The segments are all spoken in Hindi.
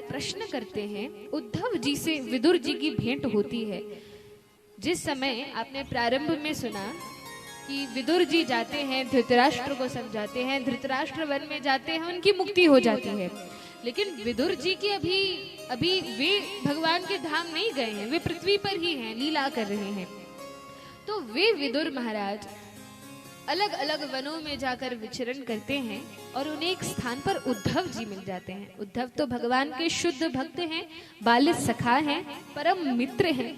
प्रश्न करते हैं। उद्धव जी से विदुर जी की भेंट होती है। जिस समय आपने प्रारंभ में सुना कि विदुर जी जाते हैं, धृतराष्ट्र को समझाते हैं, धृतराष्ट्र वन में जाते हैं, उनकी मुक्ति हो जाती है। लेकिन विदुर जी के अभी वे भगवान के धाम नहीं गए हैं, वे पृथ्वी पर ही हैं, लीला कर रहे हैं। तो वे विदुर महाराज अलग अलग वनों में जाकर विचरण करते हैं और उन्हें एक स्थान पर उद्धव जी मिल जाते हैं। उद्धव तो भगवान के शुद्ध भक्त हैं, बाल्य सखा हैं, परम मित्र हैं।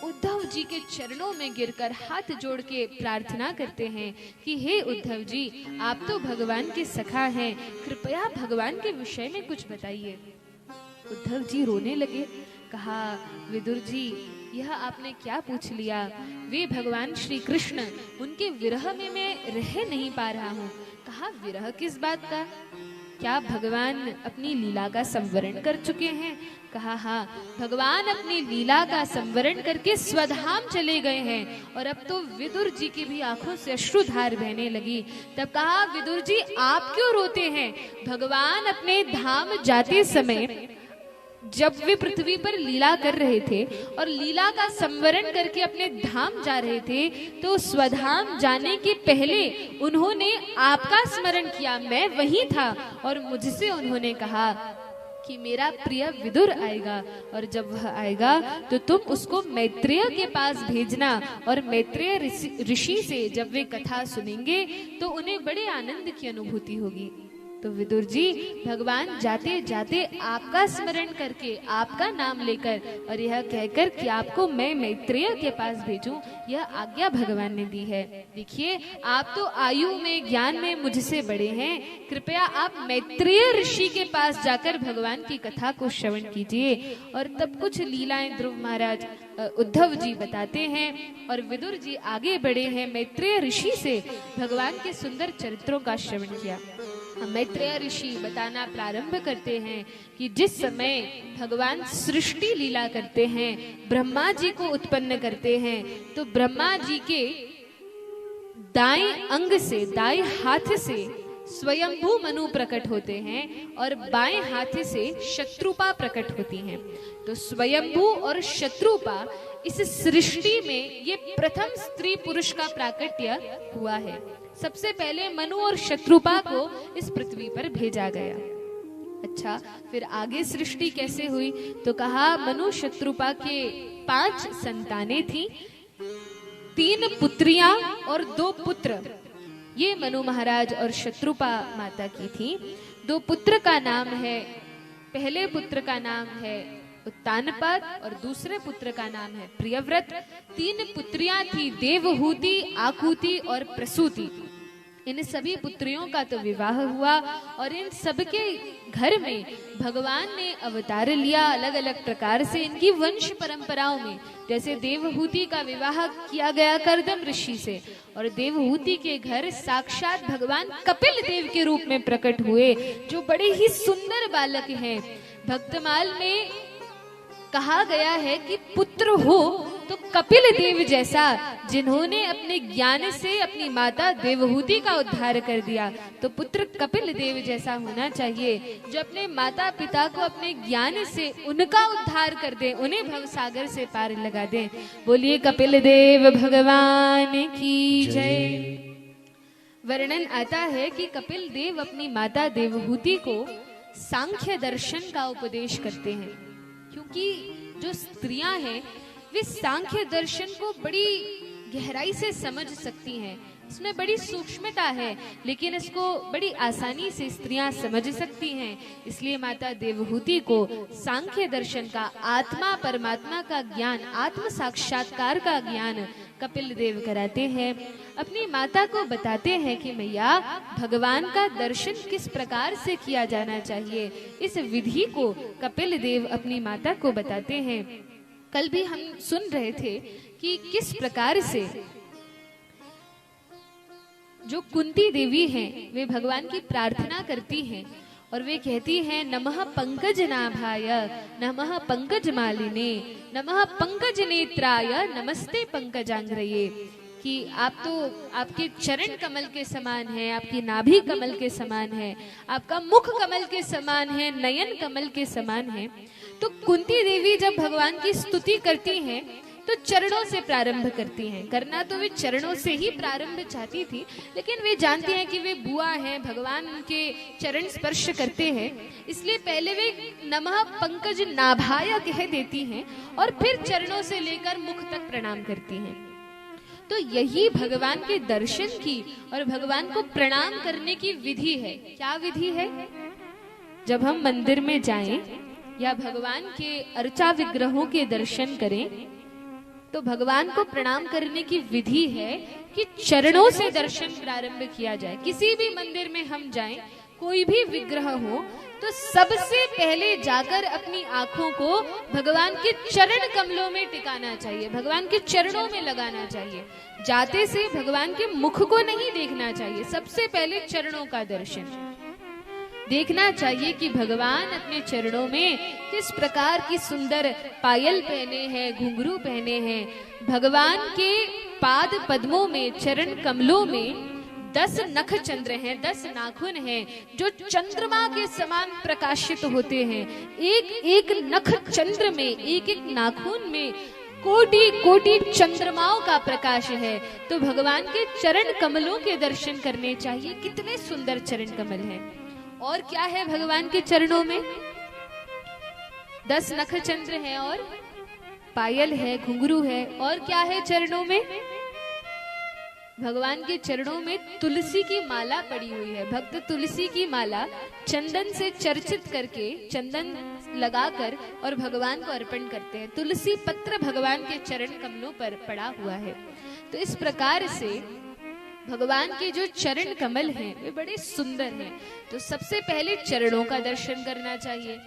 उद्धव जी के चरणों में गिरकर हाथ जोड़ के प्रार्थना करते हैं कि हे उद्धव जी, आप तो भगवान के सखा हैं, कृपया भगवान के विषय में कुछ बताइए। उद्धव जी रोने लगे। कहा, विदुर जी, यह आपने क्या पूछ लिया? वे भगवान श्री कृष्ण, उनके विरह में मैं रह नहीं पा रहा हूँ। कहा, विरह किस बात का? क्या भगवान अपनी लीला का संवरण कर चुके हैं? कहा, हाँ, भगवान अपनी लीला का संवरण करके स्वधाम चले गए हैं। और अब तो विदुर जी की भी आंखों से अश्रुधार बहने लगी। तब कहा, विदुर जी, आप क्यों रोते हैं? भगवान अपने धाम जाते समय जब वे पृथ्वी पर लीला कर रहे थे और लीला का संवरण करके अपने धाम जा रहे थे, तो स्वधाम जाने के पहले उन्होंने आपका स्मरण किया। मैं वहीं था और मुझसे उन्होंने कहा कि मेरा प्रिय विदुर आएगा और जब वह आएगा तो तुम उसको मैत्रेय के पास भेजना और मैत्रेय ऋषि से जब वे कथा सुनेंगे तो उन्हें बड़े आनंद की अनुभूति होगी। तो विदुर जी भगवान जाते जाते आपका स्मरण करके, आपका नाम लेकर और यह कहकर कि आपको मैं मैत्रेय के पास भेजूं, यह आज्ञा भगवान ने दी है। देखिए, आप तो आयु में, ज्ञान में मुझसे बड़े हैं, कृपया आप मैत्रेय ऋषि के पास जाकर भगवान की कथा को श्रवण कीजिए। और तब कुछ लीलाएं ध्रुव महाराज उद्धव जी बताते हैं और विदुर जी आगे बढ़े हैं। मैत्रेय ऋषि से भगवान के सुंदर चरित्रों का श्रवण किया। मैत्रेय ऋषि बताना प्रारंभ करते हैं कि जिस समय भगवान सृष्टि लीला करते हैं, ब्रह्मा जी को उत्पन्न करते हैं, तो ब्रह्मा जी के दाएं अंग से, दाएं हाथ से स्वयंभू मनु प्रकट होते हैं और बाएं हाथ से शत्रुपा प्रकट होती हैं। तो स्वयंभू और शत्रुपा इस सृष्टि में ये प्रथम स्त्री पुरुष का प्राकट्य हुआ है। सबसे पहले मनु और शत्रुपा को इस पृथ्वी पर भेजा गया। अच्छा, फिर आगे सृष्टि कैसे हुई? तो कहा, मनु शत्रुपा के 5 संतानें थी, 3 पुत्रियां और 2 पुत्र। ये मनु महाराज और शत्रुपा माता की थी। 2 पुत्र का नाम है, पहले पुत्र का नाम है उत्तानपाद और दूसरे पुत्र का नाम है प्रियव्रत। 3 पुत्रियां थी, देवहूति, आकुति और प्रसूति। इन सभी पुत्रियों का तो विवाह हुआ और इन सबके घर में भगवान ने अवतार लिया अलग अलग प्रकार से इनकी वंश परंपराओं में। जैसे देवहूति का विवाह किया गया कर्दम ऋषि से और देवहूति के घर साक्षात भगवान कपिल देव के रूप में प्रकट हुए, जो बड़े ही सुंदर बालक हैं। भक्तमाल में कहा गया है कि पुत्र हो तो कपिल देव जैसा, जिन्होंने अपने ज्ञान से अपनी माता देवहूति का उद्धार कर दिया, तो पुत्र कपिल देव जैसा होना चाहिए, जो अपने माता पिता को अपने ज्ञान से उनका उद्धार कर दे, उन्हें भवसागर से पार लगा दे। बोलिए कपिल देव भगवान की जय। वर्णन आता है कि कपिल देव अपनी माता देवहूति को सांख्य दर्शन का उपदेश करते हैं, क्योंकि जो स्त्रियां हैं वे सांख्य दर्शन को बड़ी गहराई से समझ सकती हैं। इसमें बड़ी सूक्ष्मता है, लेकिन इसको बड़ी आसानी से स्त्रियां समझ सकती हैं। इसलिए माता देवहूति को सांख्य दर्शन का, आत्मा परमात्मा का ज्ञान, आत्म साक्षात्कार का ज्ञान कपिल देव कराते हैं। अपनी माता को बताते हैं कि मैया, भगवान का दर्शन किस प्रकार से किया जाना चाहिए। इस विधि को कपिल देव अपनी माता को बताते हैं। कल भी हम सुन रहे थे कि किस प्रकार से जो कुंती देवी हैं वे भगवान की प्रार्थना करती हैं और वे कहती हैं, नमः पंकज नाभाय, नमः पंकज मालिने, नमः पंकज नेत्राय, नमस्ते पंकजांग्रये, कि आप तो आपके चरण कमल के समान है, आपकी नाभि कमल के समान है, आपका मुख कमल के समान है, नयन कमल के समान है। तो कुंती देवी जब भगवान की स्तुति करती हैं तो चरणों से प्रारंभ करती हैं। करना तो वे चरणों से ही प्रारंभ चाहती थी, लेकिन वे जानती हैं कि वे बुआ हैं, भगवान के चरण स्पर्श करते हैं, इसलिए पहले वे नमः पंकज नाभाय कह देती हैं और फिर चरणों से लेकर मुख तक प्रणाम करती हैं। तो यही भगवान के दर्शन की और भगवान को प्रणाम करने की विधि है। क्या विधि है? जब हम मंदिर में जाएं या भगवान के अर्चा विग्रहों के दर्शन करें तो भगवान को प्रणाम करने की विधि है कि चरणों से दर्शन प्रारंभ किया जाए। किसी भी मंदिर में हम जाएं, कोई भी विग्रह हो, तो सबसे पहले जाकर अपनी आंखों को भगवान के चरण कमलों में टिकाना चाहिए, भगवान के चरणों में लगाना चाहिए। जाते से भगवान के मुख को नहीं देखना चाहिए, सबसे पहले चरणों का दर्शन देखना चाहिए कि भगवान अपने चरणों में किस प्रकार की सुंदर पायल पहने हैं, घुंघरू पहने हैं। भगवान के पाद पद्मों में, चरण कमलों में 10 नख चंद्र हैं, 10 नाखून हैं जो चंद्रमा के समान प्रकाशित होते हैं। एक एक नख चंद्र में, एक एक नाखून में कोटि कोटि चंद्रमाओं का प्रकाश है। तो भगवान के चरण कमलों के दर्शन करने चाहिए। कितने सुंदर चरण कमल हैं। और क्या है भगवान के चरणों में? 10 नख चंद्र है और पायल है, घुंघरू है। और क्या है चरणों में? भगवान के चरणों में तुलसी की माला पड़ी हुई है। भक्त तुलसी की माला चंदन से चर्चित करके, चंदन लगाकर और भगवान को अर्पण करते हैं। तुलसी पत्र भगवान के चरण कमलों पर पड़ा हुआ है। तो इस प्रकार से भगवान के जो चरण कमल हैं वे बड़े सुंदर हैं। तो सबसे पहले चरणों का दर्शन करना चाहिए।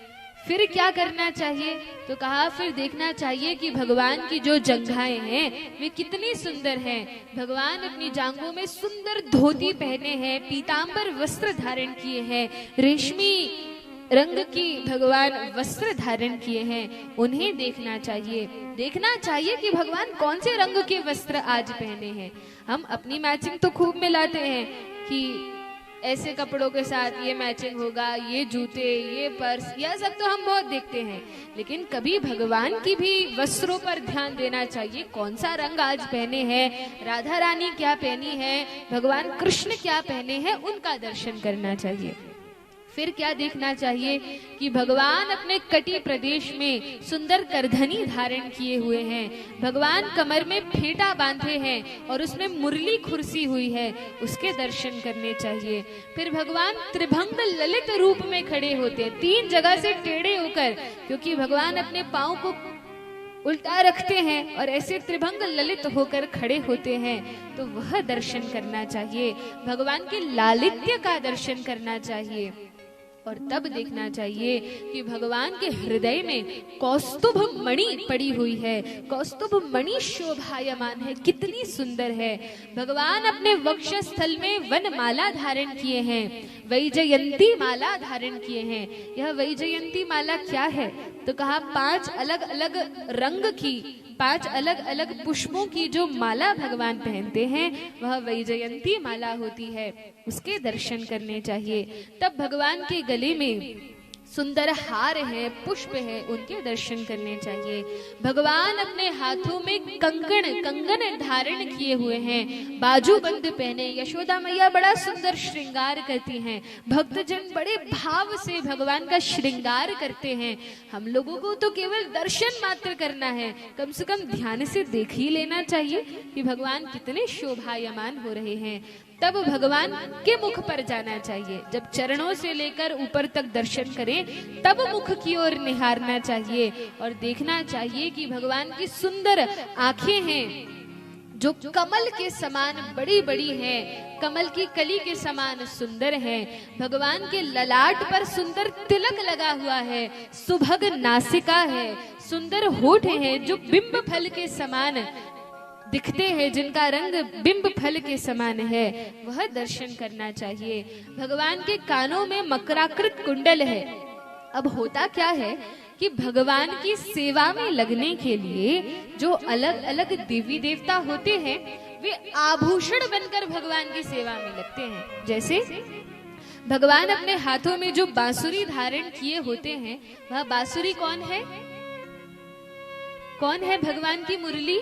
फिर क्या करना चाहिए? तो कहा फिर देखना चाहिए कि भगवान की जो जंघाएं हैं वे कितनी सुंदर हैं। भगवान अपनी जांघों में सुंदर धोती पहने हैं, पीतांबर वस्त्र धारण किए हैं, रेशमी रंग की भगवान वस्त्र धारण किए हैं, उन्हें देखना चाहिए। देखना चाहिए कि भगवान कौन से रंग के वस्त्र आज पहने हैं। हम अपनी मैचिंग तो खूब मिलाते हैं कि ऐसे कपड़ों के साथ ये मैचिंग होगा, ये जूते, ये पर्स, यह सब तो हम बहुत देखते हैं, लेकिन कभी भगवान की भी वस्त्रों पर ध्यान देना चाहिए। कौन सा रंग आज पहने हैं, राधा रानी क्या पहनी है, भगवान कृष्ण क्या पहने हैं, उनका दर्शन करना चाहिए। फिर क्या देखना चाहिए कि भगवान अपने कटी प्रदेश में सुंदर करधनी धारण किए हुए हैं। भगवान कमर में फेटा बांधे हैं और उसमें मुरली खुरसी हुई है, उसके दर्शन करने चाहिए। फिर भगवान त्रिभंग ललित रूप में खड़े होते हैं, 3 जगह से टेढ़े होकर, क्योंकि भगवान अपने पांव को उल्टा रखते हैं और ऐसे त्रिभंग ललित होकर खड़े होते हैं, तो वह दर्शन करना चाहिए। भगवान के लालित्य का दर्शन करना चाहिए। और तब देखना चाहिए कि भगवान के हृदय में कौस्तुभ मणि पड़ी हुई है। कौस्तुभ मणि शोभायमान है, कितनी सुंदर है। भगवान अपने वक्षस्थल में वनमाला धारण किए हैं, वैजयंती माला धारण किए हैं। यह वैजयंती माला क्या है? तो कहा 5 अलग अलग रंग की, 5 अलग अलग पुष्पों की जो माला भगवान पहनते हैं वह वैजयंती माला होती है, उसके दर्शन करने चाहिए। तब भगवान के गले में सुंदर हार है, पुष्प है, उनके दर्शन करने चाहिए। भगवान अपने हाथों में कंगन धारण किए हुए हैं, बाजूबंद पहने। यशोदा मैया बड़ा सुंदर श्रृंगार करती हैं, भक्तजन बड़े भाव से भगवान का श्रृंगार करते हैं। हम लोगों को तो केवल दर्शन मात्र करना है, कम से कम ध्यान से देख ही लेना चाहिए कि भगवान कितने शोभायमान हो रहे हैं। तब भगवान के मुख पर जाना चाहिए। जब चरणों से लेकर ऊपर तक दर्शन करें तब मुख की ओर निहारना चाहिए और देखना चाहिए कि भगवान की सुंदर आंखें हैं जो कमल के समान बड़ी बड़ी हैं, कमल की कली के समान सुंदर हैं। भगवान के ललाट पर सुंदर तिलक लगा हुआ है, सुभग नासिका है, सुंदर होठ हैं जो बिंब फल के समान दिखते हैं, जिनका रंग बिंब फल के समान है, वह दर्शन करना चाहिए। भगवान के कानों में मकराकृत कुंडल है। अब होता क्या है कि भगवान की सेवा में लगने के लिए जो अलग अलग देवी देवता होते हैं वे आभूषण बनकर भगवान की सेवा में लगते हैं। जैसे भगवान अपने हाथों में जो बांसुरी धारण किए होते हैं, वह बांसुरी कौन है? कौन है भगवान की मुरली?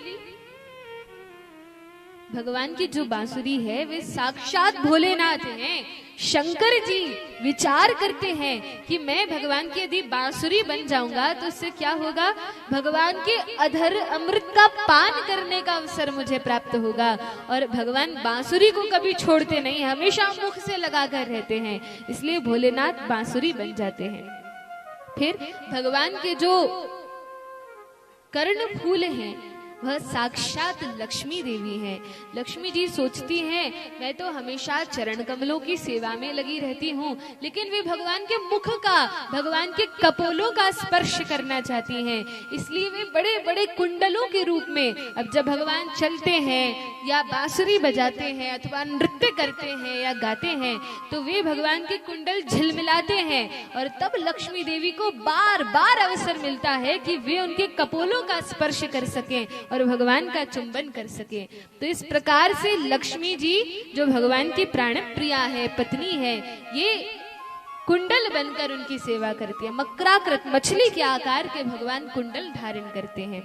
भगवान की जो बांसुरी है वे साक्षात भोलेनाथ हैं। शंकर जी विचार करते हैं कि मैं भगवान की यदि बांसुरी बन जाऊंगा तो उससे क्या होगा, भगवान के अधर अमृत का पान करने का अवसर मुझे प्राप्त होगा। और भगवान बांसुरी को कभी छोड़ते नहीं, हमेशा मुख से लगाकर रहते हैं, इसलिए भोलेनाथ बांसुरी बन जाते हैं। फिर भगवान के जो कर्ण फूल हैं वह साक्षात लक्ष्मी देवी हैं। लक्ष्मी जी सोचती हैं मैं तो हमेशा चरण कमलों की सेवा में लगी रहती हूँ, लेकिन वे भगवान के मुख का, भगवान के कपोलों का स्पर्श करना चाहती हैं। इसलिए वे बड़े बड़े कुंडलों के रूप में, अब जब भगवान चलते हैं या बांसुरी बजाते हैं अथवा नृत्य करते हैं या गाते हैं, तो वे भगवान के कुंडल झिलमिलाते हैं और तब लक्ष्मी देवी को बार बार अवसर मिलता है कि वे उनके कपोलों का स्पर्श कर सकें और भगवान का चुंबन कर सके। तो इस प्रकार से लक्ष्मी जी जो भगवान की प्राण प्रिया है, पत्नी है, ये कुंडल बनकर उनकी सेवा करती है। मकराकृत मछली के आकार के भगवान कुंडल धारण करते हैं।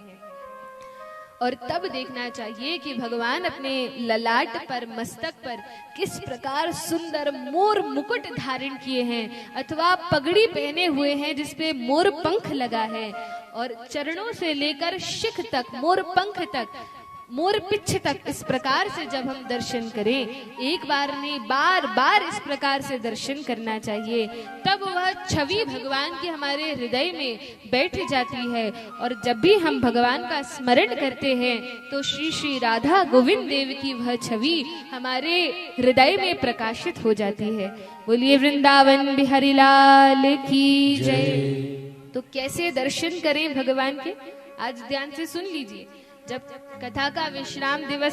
और तब देखना चाहिए कि भगवान अपने ललाट पर, मस्तक पर किस प्रकार सुंदर मोर मुकुट धारण किए हैं अथवा पगड़ी पहने हुए हैं जिसपे मोर पंख लगा है। और चरणों से लेकर शिख तक, मोर पंख तक, मोर पिछ तक, इस प्रकार से जब हम दर्शन करें, एक बार नहीं बार बार इस प्रकार से दर्शन करना चाहिए, तब वह छवि भगवान की हमारे हृदय में बैठ जाती है। और जब भी हम भगवान का स्मरण करते हैं तो श्री श्री राधा गोविंद देव की वह छवि हमारे हृदय में प्रकाशित हो जाती है। बोलिए वृंदावन बिहारी लाल की जय। तो कैसे दर्शन करें भगवान के, आज ध्यान से सुन लीजिए। जब कथा का विश्राम दिवस